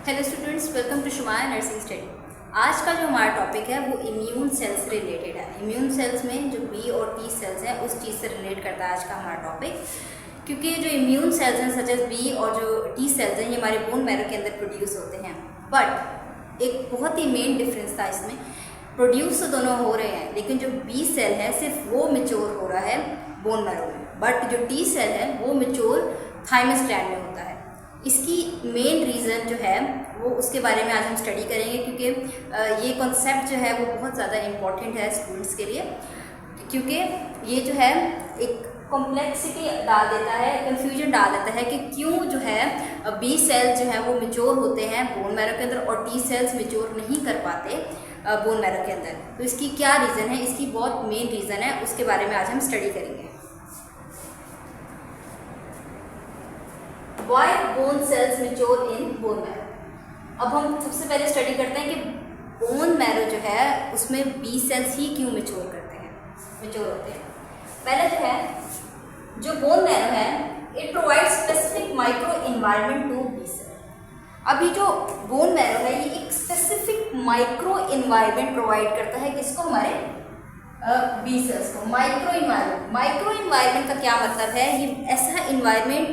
Hello students, welcome to Shumaya nursing study. आज का जो हमारा टॉपिक है वो इम्यून सेल्स से रिलेटेड है। इम्यून सेल्स में जो बी और टी सेल्स हैं उस चीज़ से रिलेट करता है आज का हमारा टॉपिक, क्योंकि जो इम्यून सेल्स हैं सच एज बी और जो टी सेल्स हैं ये हमारे बोन मैरो के अंदर प्रोड्यूस होते हैं। बट एक बहुत ही मेन डिफरेंस था इसमें, प्रोड्यूस तो दोनों हो रहे हैं लेकिन जो बी सेल है सिर्फ वो मेच्योर हो रहा है बोन मैरो में, बट जो टी सेल है वो मेच्योर थाइमस ग्लैंड में होता है। इसकी मेन रीज़न जो है वो उसके बारे में आज हम स्टडी करेंगे, क्योंकि ये कॉन्सेप्ट जो है वो बहुत ज़्यादा इम्पॉर्टेंट है स्टूडेंट्स के लिए, क्योंकि ये जो है एक कॉम्प्लेक्सिटी डाल देता है, कन्फ्यूजन डाल देता है कि क्यों जो है बी सेल्स जो है वो मेच्योर होते हैं बोन मैरो के अंदर और टी सेल्स मेच्योर नहीं कर पाते बोन मैरो के अंदर। तो इसकी क्या रीज़न है, इसकी बहुत मेन रीज़न है, उसके बारे में आज हम स्टडी करेंगे। Why bone cells mature in bone marrow? अब हम सबसे पहले स्टडी करते हैं कि बोन मैरो जो है उसमें बी सेल्स ही क्यों मेच्योर होते हैं। पहले जो है जो बोन मैरो है it provides specific micro environment to B cell. अभी जो बोन मैरो है ये एक स्पेसिफिक माइक्रो इन्वायरमेंट प्रोवाइड करता है किसको, हमारे बी सेल्स को। माइक्रो इन्वायरमेंट का क्या मतलब है, ये ऐसा इन्वायरमेंट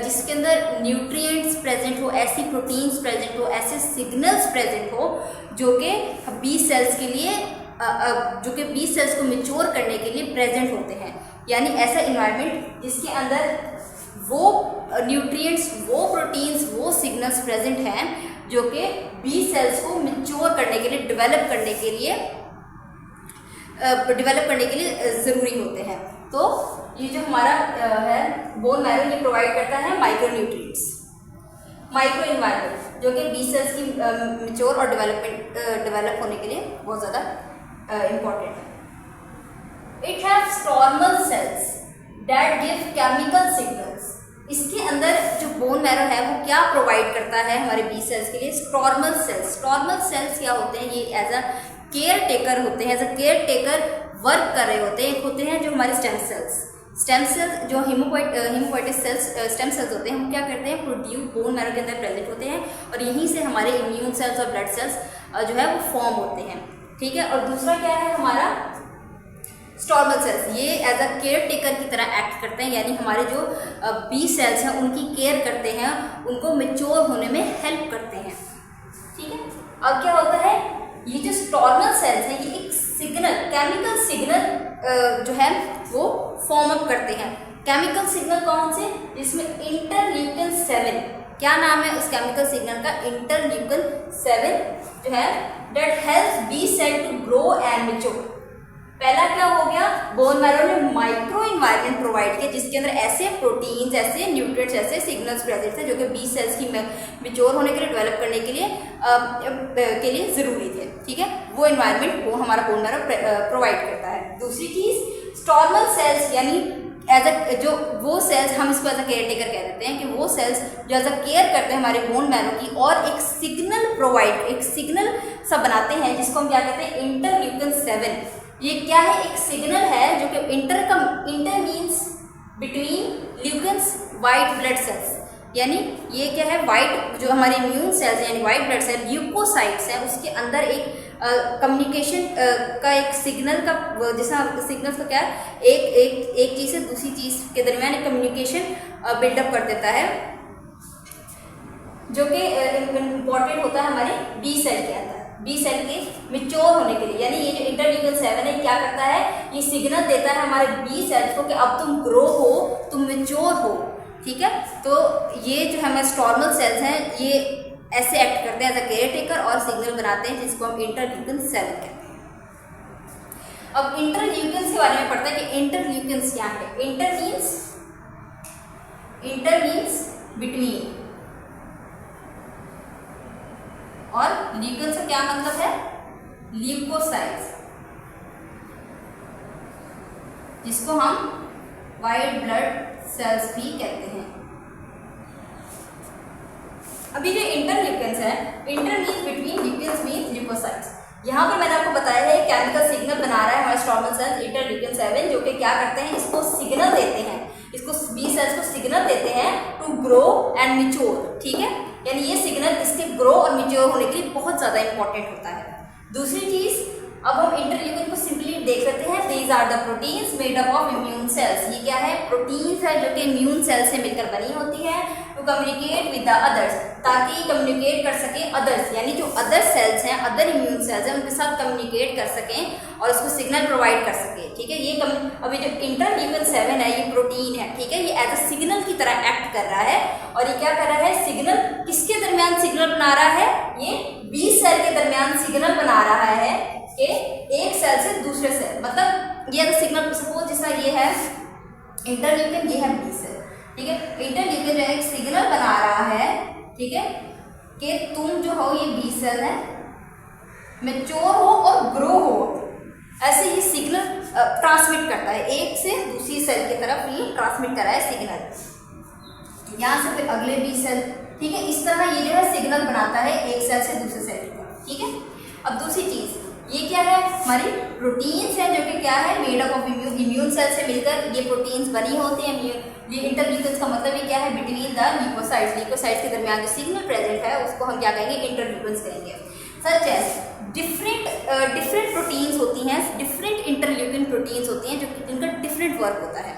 जिसके अंदर न्यूट्रिएंट्स प्रेजेंट हो, ऐसी प्रोटीन्स प्रेजेंट हो, ऐसे सिग्नल्स प्रेजेंट हो जो कि बी सेल्स के लिए जो कि बी सेल्स को मेच्योर करने के लिए प्रेजेंट होते हैं। यानी ऐसा इन्वायरमेंट जिसके अंदर वो न्यूट्रिएंट्स, वो प्रोटीन्स, वो सिग्नल्स प्रेजेंट हैं जो कि बी सेल्स को मेच्योर करने के लिए, डेवलप करने के लिए ज़रूरी होते हैं। तो ये जो हमारा है बोन मैरो ये प्रोवाइड करता है माइक्रो न्यूट्रिएंट्स, माइक्रो इन्वायरमेंट जो कि बी सेल्स की मेच्योर और डेवलप होने के लिए बहुत ज़्यादा इम्पॉर्टेंट है। It have stromal cells that give chemical signals. इसके अंदर जो बोन मैरो है वो क्या प्रोवाइड करता है हमारे बी सेल्स के लिए, स्टॉर्मल सेल्स। स्टॉर्मल सेल्स क्या होते हैं, ये एज अ केयर टेकर होते हैं, as a care taker work कर रहे होते हैं। एक होते हैं जो हमारे स्टेम सेल्स जो हीमोपोइटिक सेल्स स्टेम सेल्स होते हैं, हम क्या करते हैं प्रोड्यूस बोन मैरो के अंदर प्रेजेंट होते हैं और यहीं से हमारे इम्यून सेल्स और ब्लड सेल्स जो है वो फॉर्म होते हैं। ठीक है, और दूसरा क्या है हमारा स्टॉर्मल सेल्स, ये एज अ केयर टेकर की तरह एक्ट करते हैं, यानी हमारे जो बी सेल्स हैं उनकी केयर करते हैं, उनको मेच्योर होने में हेल्प करते हैं। ठीक है, अब क्या होता है ये जो स्टॉर्मल सेल्स हैं ये एक सिग्नल, केमिकल सिग्नल जो है वो फॉर्म अप करते हैं। केमिकल सिग्नल कौन से, जिसमें इंटरल्यूकिन 7, क्या नाम है उस केमिकल सिग्नल का, इंटरल्यूकिन 7 जो है that helps B cell to grow and mature. पहला क्या हो गया, बोन मैरो ने माइक्रो इन्वायरमेंट प्रोवाइड किया जिसके अंदर ऐसे प्रोटीन्स, ऐसे न्यूट्रिएंट्स, ऐसे सिग्नल्स प्रेजेंट थे जो कि बी सेल्स की मेच्योर होने के लिए, डेवलप करने के लिए ज़रूरी थे। ठीक है, वो इन्वायरमेंट वो हमारा बोन मैरो प्रोवाइड करता है। दूसरी चीज़ स्टॉर्मल सेल्स, यानी एज अ जो वो सेल्स, हम इसको एज अ केयर टेकर कह देते हैं कि वो सेल्स जो एज अ केयर करते हैं हमारे बोन मैरो की और एक सिग्नल सब बनाते हैं जिसको हम क्या कहते हैं इंटरल्यूकिन 7। ये क्या है, एक सिग्नल है जो कि inter means between leukins white blood cells, यानी ये क्या है वाइट जो हमारे इम्यून सेल्स यानी वाइट ब्लड सेल ल्यूकोसाइट्स हैं उसके अंदर एक कम्युनिकेशन का एक सिग्नल का, जैसा सिग्नल्स का क्या है एक चीज़ से दूसरी चीज़ के दरमियान एक कम्युनिकेशन बिल्डअप कर देता है जो कि इम्पॉर्टेंट होता है हमारे बी सेल के अंदर, बी सेल के मेच्योर होने के लिए। यानी ये जो इंटरल्यूकिन 7 है क्या करता है, ये सिग्नल देता है हमारे बी सेल्स को कि अब तुम ग्रो हो, तुम मेच्योर हो। ठीक है, तो ये जो हमारे स्टॉर्मल सेल्स हैं ये ऐसे एक्ट करते हैं एज अ केयर टेकर और सिग्नल बनाते हैं जिसको हम इंटरल्यूकिन 7 कहते हैं। अब इंटरल्यूकिन्स के बारे में पढ़ते हैं कि इंटरल्यूकिन्स क्या है। इंटर मीन्स बिटवीन और ल्यूकिन से क्या मतलब है, ल्यूकोसाइट्स, जिसको हम वाइट ब्लड सेल्स भी कहते हैं। अभी जो इंटरल्यूकिन्स है, inter means between, leukins means leukocytes. यहाँ पर मैंने आपको बताया है केमिकल सिग्नल बना रहा है हमारे स्टॉर्मल सेल्स इंटरल्यूकिन 7 जो कि क्या करते हैं, इसको सिग्नल देते हैं, इसको बी सेल्स को सिग्नल देते हैं टू ग्रो एंड मैच्योर। ठीक है, यानी ये सिग्नल सिग्नल इसके ग्रो और मेच्योर होने के लिए बहुत ज़्यादा इंपॉर्टेंट होता है। दूसरी चीज़, अब हम इंटरल्यूकिन को सिंपली देख लेते हैं। These are the proteins made up of immune cells. ये क्या है? प्रोटीन्स है जो कि इम्यून सेल्स से मिलकर बनी होती है to communicate with the others, ताकि कम्युनिकेट कर सके अदर्स, यानी जो अदर सेल्स हैं, अदर इम्यून सेल्स हैं, उनके साथ कम्युनिकेट कर सकें और उसको सिग्नल प्रोवाइड कर सके। ठीक है, ये अभी जो इंटरल्यूकिन 7 है ये प्रोटीन है। ठीक है, ये एज अ सिग्नल की तरह एक्ट कर रहा है और ये क्या कर रहा है? सिग्नल किसके दरमियान सिग्नल बना रहा है? ये बी सेल के दरमियान सिग्नल बना रहा है कि एक सेल से दूसरे सेल, मतलब ये अगर सिग्नल सपोज जैसा ये है इंटरल्यूकिन, ये है बी सेल। ठीक है, इंटरल्यूकिन एक सिग्नल बना रहा है, ठीक है, कि तुम जो हो ये बी सेल है, मैच्योर हो और ग्रो हो। ऐसे ही सिग्नल ट्रांसमिट करता है, एक से दूसरी सेल की तरफ ये ट्रांसमिट कर रहा है सिग्नल, यहाँ से फिर अगले बी सेल। ठीक है, इस तरह ये जो है सिग्नल बनाता है एक सेल से दूसरे सेल की तरफ। ठीक है, अब दूसरी चीज़ ये क्या है? हमारी प्रोटीन्स हैं जो कि क्या है? Made up of immune cell से मिलकर ये प्रोटीन्स बनी होती हैं। ये इंटरल्यूकिन्स का मतलब ये क्या है? बिटवीन द ल्यूकोसाइट्स, ल्यूकोसाइट्स के दरमियान जो सिग्नल प्रेजेंट है उसको हम क्या कहेंगे? इंटरल्यूकिन्स कहेंगे। सच एज डिफरेंट प्रोटीन्स होती हैं, डिफरेंट इंटरल्यूकिन प्रोटीन्स होती हैं जो कि इनका डिफरेंट वर्क होता है।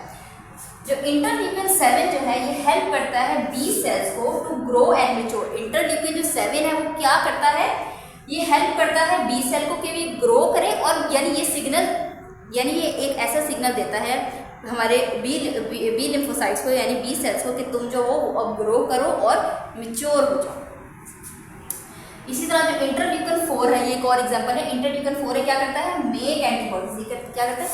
जो इंटरल्यूकिन 7 जो है ये हेल्प करता है बी सेल्स को to grow and mature. Interleukin जो 7 है वो क्या करता है? ये हेल्प करता है बी सेल को कि ये ग्रो करे, और यानी ये सिग्नल, यानी ये एक ऐसा सिग्नल देता है हमारे बी लिम्फोसाइट्स को, यानी बी सेल्स को, कि तुम जो हो अब ग्रो करो और मैच्योर हो जाओ। इसी तरह जो इंटरल्यूकिन 4 है, ये एक और एग्जांपल है। इंटरल्यूकिन 4 क्या करता है? Make antibodies. क्या करता है?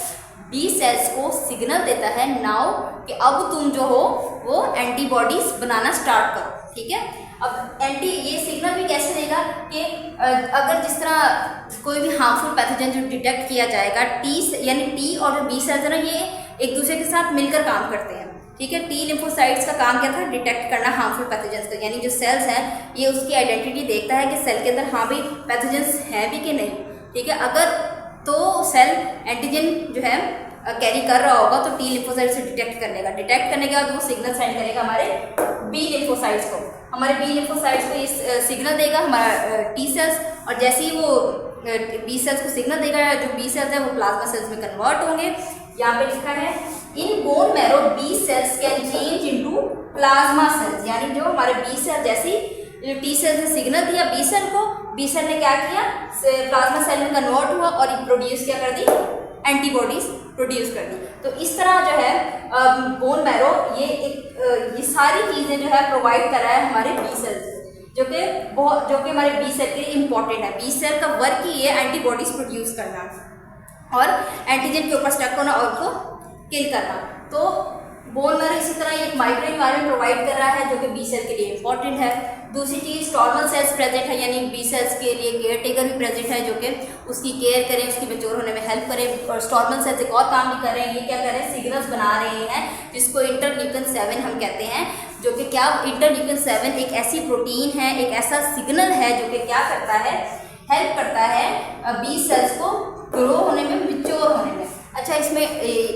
बी सेल्स को सिग्नल देता है नाउ कि अब तुम जो हो वो एंटीबॉडीज बनाना स्टार्ट करो। ठीक है, अब ये सिग्नल भी कैसे देगा कि अगर जिस तरह कोई भी हार्मफुल पैथोजन जो डिटेक्ट किया जाएगा, यानी टी और जो बी सेल्स है ना, ये एक दूसरे के साथ मिलकर काम करते हैं। ठीक है, टी लिम्फोसाइट्स का काम क्या था? डिटेक्ट करना हार्मफुल पैथोजेंस को, यानी जो सेल्स हैं ये उसकी आइडेंटिटी देखता है कि सेल के अंदर हाँ भाई पैथोजेंस हैं भी कि नहीं। ठीक है, अगर तो सेल एंटीजन जो है कैरी कर रहा होगा तो टी लिम्फोसाइट से डिटेक्ट कर लेगा। डिटेक्ट करने के बाद वो सिग्नल सेंड करेगा हमारे बी लिम्फोसाइट्स को। हमारे बी लिम्फोसाइट्स को ये सिग्नल देगा हमारा टी सेल्स, और जैसे ही वो बी सेल्स को सिग्नल देगा, जो बी सेल्स है वो प्लाज्मा सेल्स में कन्वर्ट होंगे। यहाँ पे लिखा है in bone marrow B cells can change into plasma cells, यानी जो हमारे बी सेल जैसी टी सेल ने सिग्नल दिया बी सेल को, बी सेल ने क्या किया? प्लाज्मा सेल में कन्वर्ट हुआ और प्रोड्यूस क्या कर दी? एंटीबॉडीज प्रोड्यूस कर दी। तो इस तरह जो है बोन मैरो ये सारी चीज़ें जो है प्रोवाइड कर रहा है हमारे बी सेल्स, जो कि हमारे बी सेल के लिए इम्पॉर्टेंट है। बी सेल का वर्क ही है एंटीबॉडीज प्रोड्यूस करना और एंटीजन के ऊपर स्टक होना और उसको किल करना। तो बोन मैरो इसी तरह एक माइक्रो एनवायरनमेंट प्रोवाइड कर रहा है जो कि बी सेल के लिए इम्पॉर्टेंट है। दूसरी चीज़ स्टॉर्मल सेल्स प्रेजेंट है, यानी बी सेल्स के लिए केयर टेकर भी प्रेजेंट है जो कि उसकी केयर करें, उसकी मैच्योर होने में हेल्प करें। और स्टॉर्मल सेल्स एक और काम भी कर रहे हैं, ये क्या कर रहे हैं? सिग्नल्स बना रहे हैं जिसको इंटरल्यूकिन 7 हम कहते हैं, जो कि क्या? इंटरल्यूकिन 7 एक ऐसी प्रोटीन है, एक ऐसा सिग्नल है जो कि क्या करता है? हेल्प करता है बी सेल्स को ग्रो होने में, मैच्योर होने में। अच्छा, इसमें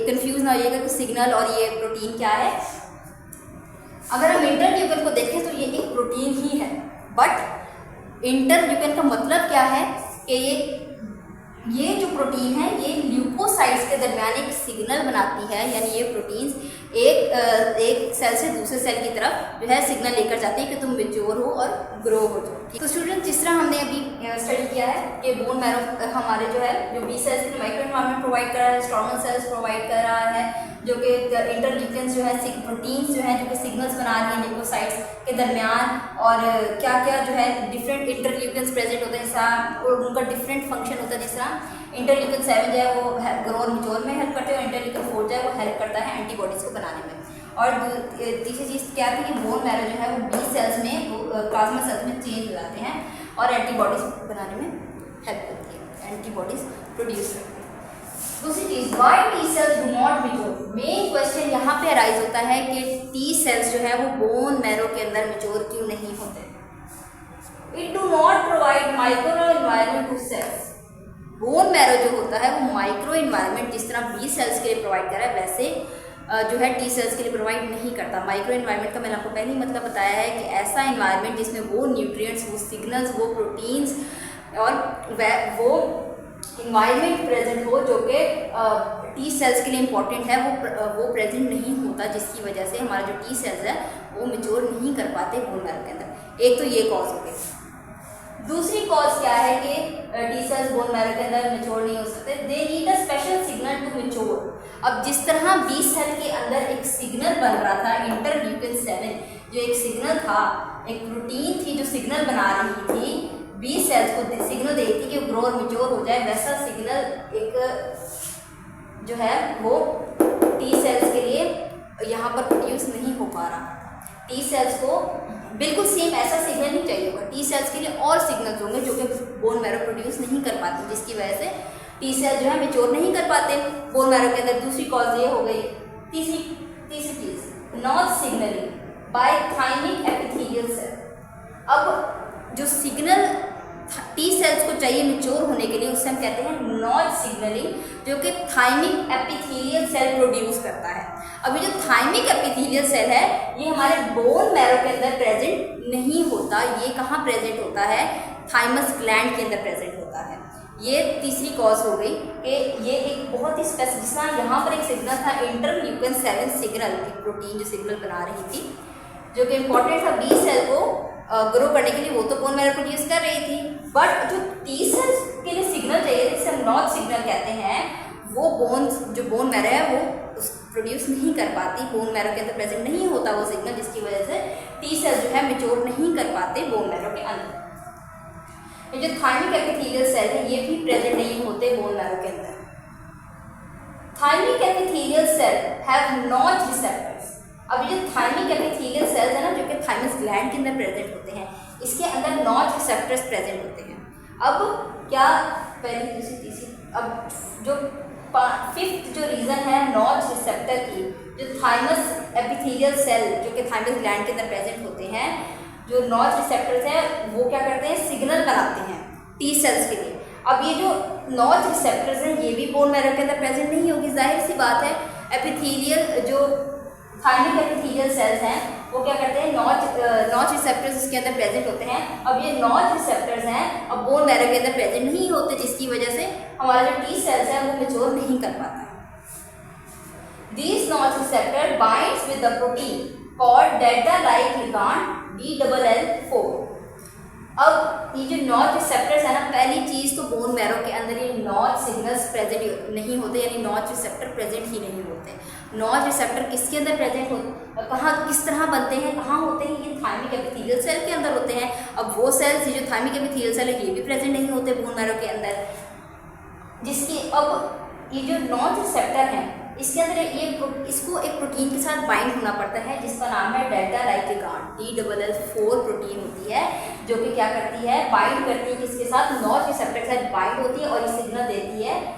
कंफ्यूज ना होइएगा कि सिग्नल और ये प्रोटीन क्या है। अगर हम इंटरल्यूकिन को देखें तो ये एक प्रोटीन ही है, बट इंटरल्यूकिन का मतलब क्या है कि ये जो प्रोटीन है ये ल्यूकोसाइट्स के दरमियान एक सिग्नल बनाती है, यानी ये प्रोटीन्स एक सेल से दूसरे सेल की तरफ जो है सिग्नल लेकर जाती है कि तुम मैच्योर हो और ग्रो हो जाओ। तो स्टूडेंट, जिस तरह हमने अभी स्टडी किया है कि बोन मैरो हमारे जो है जो बी सेल्स के माइक्रो एनवायरनमेंट प्रोवाइड कर रहा है, स्टॉर्मल सेल्स प्रोवाइड कर रहा है, जो कि इंटरल्यूकिन्स जो है प्रोटीन्स जो हैं जो कि सिग्नल्स बना रही हैं ल्यूकोसाइट्स के दरमियान, और क्या क्या जो है डिफरेंट इंटरल्यूकिन्स प्रेजेंट होते हैं, जैसा उनका डिफरेंट फंक्शन होता है। जिस तरह इंटरल्यूकिन 7 जो है वो ग्रो और मैच्योर में हेल्प करते हैं, और इंटरल्यूकिन 4 जो है वो हेल्प करता है एंटीबॉडीज़ को बनाने में। और तीसरी चीज़ क्या थी कि बोन मैरो जो है वो बी सेल्स में, प्लाज्मा सेल्स में चेंज हो जाते हैं और एंटीबॉडीज़ बनाने में हेल्प करती है, एंटीबॉडीज़ प्रोड्यूस करती है। दूसरी चीज़, why T cells do not mature. Main question यहाँ पे अराइज होता है कि टी सेल्स जो है वो बोन मैरो के अंदर मैच्योर क्यों नहीं होते। It do not provide micro environment to cells. Bone marrow जो होता है वो माइक्रो एनवायरनमेंट जिस तरह बी सेल्स के लिए प्रोवाइड कर रहा है, वैसे जो है टी सेल्स के लिए प्रोवाइड नहीं करता। माइक्रो इन्वायरमेंट का मैंने आपको पहले ही मतलब बताया है कि ऐसा इन्वायरमेंट जिसमें वो न्यूट्रिएंट्स, वो सिग्नल्स, वो प्रोटीन्स और वो इन्वायरमेंट प्रेजेंट हो जो कि टी सेल्स के लिए इम्पॉर्टेंट है, वो प्रेजेंट नहीं होता, जिसकी वजह से हमारा जो टी सेल्स है वो मैच्योर नहीं कर पाते बोन मैरो के अंदर। एक तो ये कॉज हो गई। दूसरी कॉज क्या है कि टी सेल्स बोन मैरो के अंदर मैच्योर नहीं हो सकते, they need a special signal to mature. अब जिस तरह बी सेल के अंदर एक सिग्नल बन रहा था इंटरल्यूकिन 7, जो एक सिग्नल था, एक प्रोटीन थी जो सिग्नल बना रही थी, बी सेल्स को सिग्नल दे रही थी कि ग्रो और मैच्योर हो जाए, वैसा सिग्नल एक जो है वो टी सेल्स के लिए यहाँ पर प्रोड्यूस नहीं हो पा रहा। टी सेल्स को बिल्कुल सेम ऐसा सिग्नल नहीं चाहिए होगा, टी सेल्स के लिए और सिग्नल्स होंगे जो कि बोन मैरो प्रोड्यूस नहीं कर पाती, जिसकी वजह से टी सेल जो है मैच्योर नहीं कर पाते बोन मैरो के अंदर। दूसरी कॉज ये हो गई। तीसरी चीज notch signalling by thymic epithelial cell. अब जो सिग्नल टी सेल्स को चाहिए मैच्योर होने के लिए उससे हम कहते हैं नॉच सिग्नलिंग, जो कि थाइमिक एपिथेलियल सेल प्रोड्यूस करता है। अब ये जो थाइमिक एपिथेलियल सेल है ये हमारे बोन मैरो के अंदर प्रेजेंट नहीं होता। ये कहाँ प्रेजेंट होता है? थाइमस ग्लैंड के अंदर प्रेजेंट होता है। ये तीसरी कॉज हो गई कि ये एक बहुत ही स्पेसिफिक, जिस तरह यहाँ पर एक सिग्नल था इंटरल्यूकिन 7 सिग्नल, एक प्रोटीन जो सिग्नल बना रही थी जो कि इम्पोर्टेंट था बी सेल को ग्रो करने के लिए, वो तो बोन मैरो प्रोड्यूस कर रही थी, बट जो टी सेल्स के लिए सिग्नल चाहिए जिसे हम नॉच सिग्नल कहते हैं, वो बोन मैरो है वो प्रोड्यूस नहीं कर पाती, बोन मैरो के अंदर प्रेजेंट नहीं होता वो सिग्नल, जिसकी वजह से टी सेल्स जो है मैच्योर नहीं कर पाते बोन मैरो के अंदर। ये जो थाइमिक एपिथेलियल सेल है ये भी प्रेजेंट नहीं होते बोन मैरो के अंदर। Thymic epithelial cell have notch receptors. अब ये जो थाइमिक एपिथेलियल सेल्स है ना, जो कि थाइमस ग्लैंड के अंदर प्रेजेंट होते हैं, इसके अंदर नॉच रिसेप्टर्स प्रेजेंट होते हैं। अब क्या पहली दूसरी तीसरी, अब जो फिफ्थ जो रीज़न है नॉच रिसेप्टर की, जो थाइमस एपिथेलियल सेल जो कि थाइमस ग्लैंड के अंदर प्रेजेंट होते हैं, जो नॉच रिसेप्टर्स हैं वो क्या करते हैं? सिग्नल बनाते हैं टी सेल्स के लिए। अब ये जो नॉच रिसेप्टर्स हैं ये भी बोन मैरो के अंदर प्रेजेंट नहीं होगी, जाहिर सी बात है। एपिथेलियल जो थाइमिक एपिथेलियल सेल्स हैं वो क्या करते हैं? नॉच रिसेप्टर्स इसके अंदर प्रेजेंट होते हैं। अब ये नॉच रिसेप्टर्स हैं अब बोन मैरो के अंदर प्रेजेंट नहीं होते, जिसकी वजह से हमारा जो टी सेल्स है वो मैच्योर नहीं कर पाता। These notch receptor binds with the protein called delta-like ligand DLL4। अब ये जो नॉच रिसेप्टर्स है ना, पहली चीज़ तो बोन मैरो के अंदर ये नॉच सिग्नल्स प्रेजेंट नहीं होते, यानी नॉच रिसेप्टर प्रेजेंट ही नहीं होते। नॉच रिसेप्टर किसके अंदर प्रेजेंट होते, कहाँ किस तरह बनते हैं, कहाँ होते हैं? ये थाइमिक एपिथेलियल सेल के अंदर होते हैं। अब वो सेल्स जो थाइमिक एपिथेलियल सेल है ये भी प्रेजेंट नहीं होते बोन मैरो के अंदर, जिसकी अब ये जो नॉच रिसेप्टर है इसके अंदर इसको एक प्रोटीन के साथ बाइंड होना पड़ता है जिसका नाम है डेल्टा-लाइक लिगांड, DLL4 प्रोटीन होती है, जो कि क्या करती है? बाइंड करती है किसके साथ? नॉच रिसेप्टर के साथ बाइंड होती है और ये सिग्नल देती है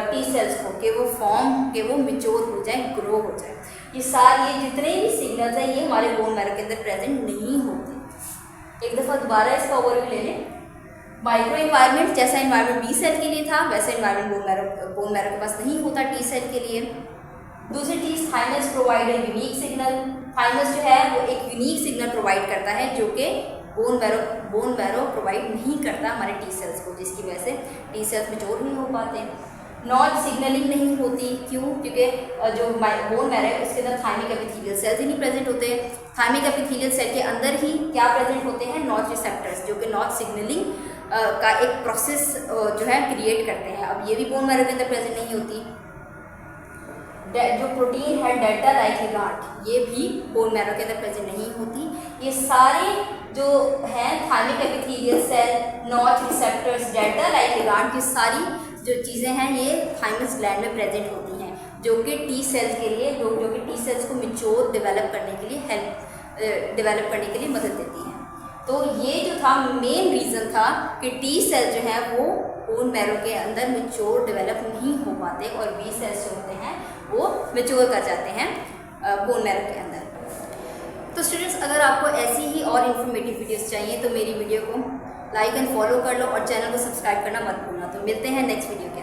टी सेल्स को कि वो फॉर्म के वो मैच्योर हो जाए, ग्रो हो जाए। ये जितने भी सिग्नल्स हैं ये हमारे बोन मैरो के अंदर प्रेजेंट नहीं होते। एक दफ़ा दोबारा इसका ओवरव्यू ले लें। माइक्रो इन्वायरमेंट, जैसा इन्वायरमेंट बी सेल के लिए था वैसा इन्वायरमेंट बोन मैरो के पास नहीं होता टी सेल के लिए। दूसरी चीज़, thymus provide a unique signal. Thymus जो है वो एक यूनिक सिग्नल प्रोवाइड करता है जो कि बोन मैरो प्रोवाइड नहीं करता हमारे टी सेल्स को, जिसकी वजह से टी सेल्स मैच्योर नहीं हो पाते। नॉच सिग्नलिंग नहीं होती, क्यों? क्योंकि जो बोन मैरो है उसके अंदर थाइमिक एपिथेलियल सेल्स ही नहीं प्रेजेंट होते। थाइमिक एपिथेलियल सेल के अंदर ही क्या प्रेजेंट होते हैं? नॉच रिसेप्टर्स, जो कि नॉच सिग्नलिंग का एक प्रोसेस जो है क्रिएट करते हैं। अब ये भी बोन मैरो के अंदर प्रेजेंट नहीं होती। जो प्रोटीन है डेल्टा-लाइक लिगांड ये भी बोन मैरो के अंदर प्रेजेंट नहीं होती। ये सारे जो हैं thymic epithelial cell, notch receptors, delta like ligand की सारी जो चीज़ें हैं ये थाइमस ग्लैंड में प्रेजेंट होती हैं, जो कि टी सेल्स के लिए जो कि टी सेल्स को मैच्योर डेवलप करने के लिए मदद देती हैं। तो ये जो था मेन रीज़न था कि टी सेल जो है वो बोन मैरो के अंदर मैच्योर डेवलप नहीं हो पाते और बी सेल्स जो होते हैं वो मैच्योर कर जाते हैं बोन मैरो के अंदर। तो स्टूडेंट्स, अगर आपको ऐसी ही और इन्फॉर्मेटिव वीडियोस चाहिए तो मेरी वीडियो को लाइक एंड फॉलो कर लो और चैनल को सब्सक्राइब करना मत भूलना। तो मिलते हैं नेक्स्ट वीडियो के